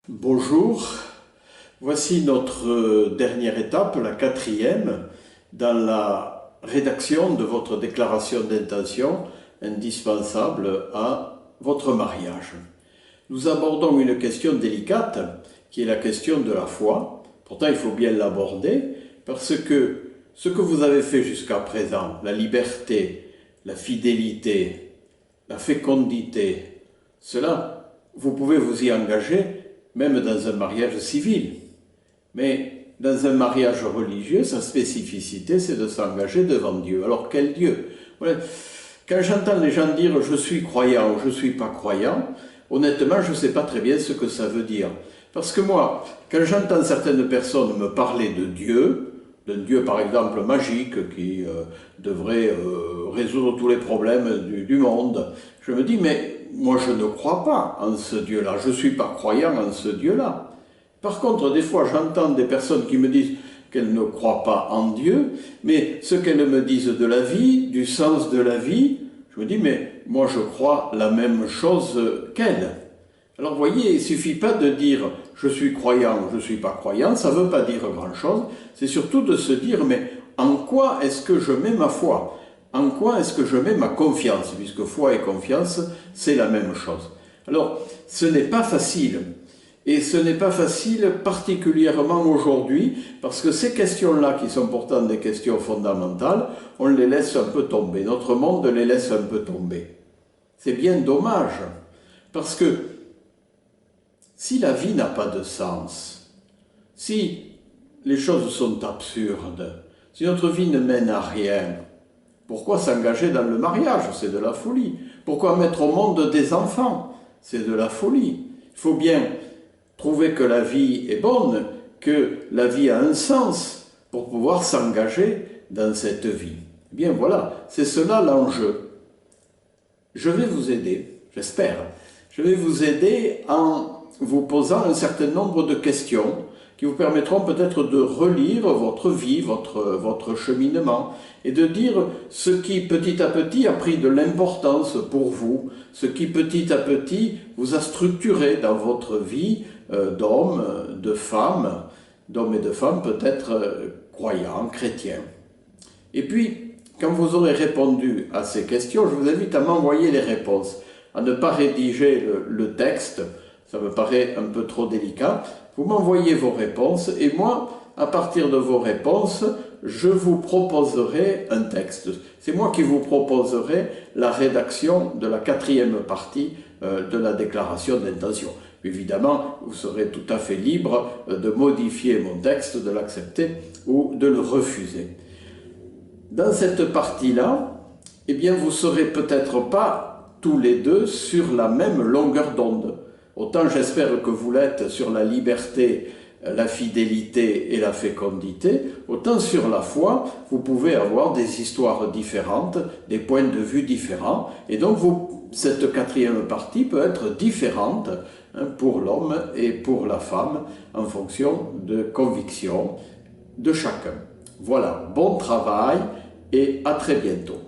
Bonjour, voici notre dernière étape, la quatrième, dans la rédaction de votre déclaration d'intention indispensable à votre mariage. Nous abordons une question délicate qui est la question de la foi. Pourtant, il faut bien l'aborder parce que ce que vous avez fait jusqu'à présent, la liberté, la fidélité, la fécondité, cela, vous pouvez vous y engager même dans un mariage civil. Mais dans un mariage religieux, sa spécificité, c'est de s'engager devant Dieu. Alors quel Dieu? Voilà. Quand j'entends les gens dire « je suis croyant » ou « je ne suis pas croyant », honnêtement, je ne sais pas très bien ce que ça veut dire. Parce que moi, quand j'entends certaines personnes me parler de Dieu, d'un Dieu par exemple magique qui devrait résoudre tous les problèmes du monde, je me dis mais moi je ne crois pas en ce Dieu-là, je ne suis pas croyant en ce Dieu-là. Par contre, des fois j'entends des personnes qui me disent qu'elles ne croient pas en Dieu, mais ce qu'elles me disent de la vie, du sens de la vie, je me dis mais moi je crois la même chose qu'elles. Alors vous voyez, il ne suffit pas de dire « je suis croyant » ou « je ne suis pas croyant », ça ne veut pas dire grand-chose, c'est surtout de se dire « mais en quoi est-ce que je mets ma foi ? En quoi est-ce que je mets ma confiance ?» Puisque foi et confiance, c'est la même chose. Alors, ce n'est pas facile, et ce n'est pas facile particulièrement aujourd'hui, parce que ces questions-là, qui sont pourtant des questions fondamentales, on les laisse un peu tomber, notre monde les laisse un peu tomber. C'est bien dommage, parce que si la vie n'a pas de sens, si les choses sont absurdes, si notre vie ne mène à rien, pourquoi s'engager dans le mariage? C'est de la folie. Pourquoi mettre au monde des enfants? C'est de la folie. Il faut bien trouver que la vie est bonne, que la vie a un sens pour pouvoir s'engager dans cette vie. Eh bien voilà, c'est cela l'enjeu. Je vais vous aider, j'espère. Je vais vous aider en vous posant un certain nombre de questions qui vous permettront peut-être de relire votre vie, votre cheminement, et de dire ce qui petit à petit a pris de l'importance pour vous, ce qui petit à petit vous a structuré dans votre vie d'homme, de femme, d'hommes et de femmes peut-être croyants, chrétiens. Et puis, quand vous aurez répondu à ces questions, je vous invite à m'envoyer les réponses, à ne pas rédiger le texte, ça me paraît un peu trop délicat. Vous m'envoyez vos réponses et moi, à partir de vos réponses, je vous proposerai un texte. C'est moi qui vous proposerai la rédaction de la quatrième partie de la déclaration d'intention. Évidemment, vous serez tout à fait libre de modifier mon texte, de l'accepter ou de le refuser. Dans cette partie-là, eh bien, vous ne serez peut-être pas tous les deux sur la même longueur d'onde. Autant j'espère que vous l'êtes sur la liberté, la fidélité et la fécondité, autant sur la foi, vous pouvez avoir des histoires différentes, des points de vue différents, et donc cette quatrième partie peut être différente pour l'homme et pour la femme en fonction de convictions de chacun. Voilà, bon travail et à très bientôt.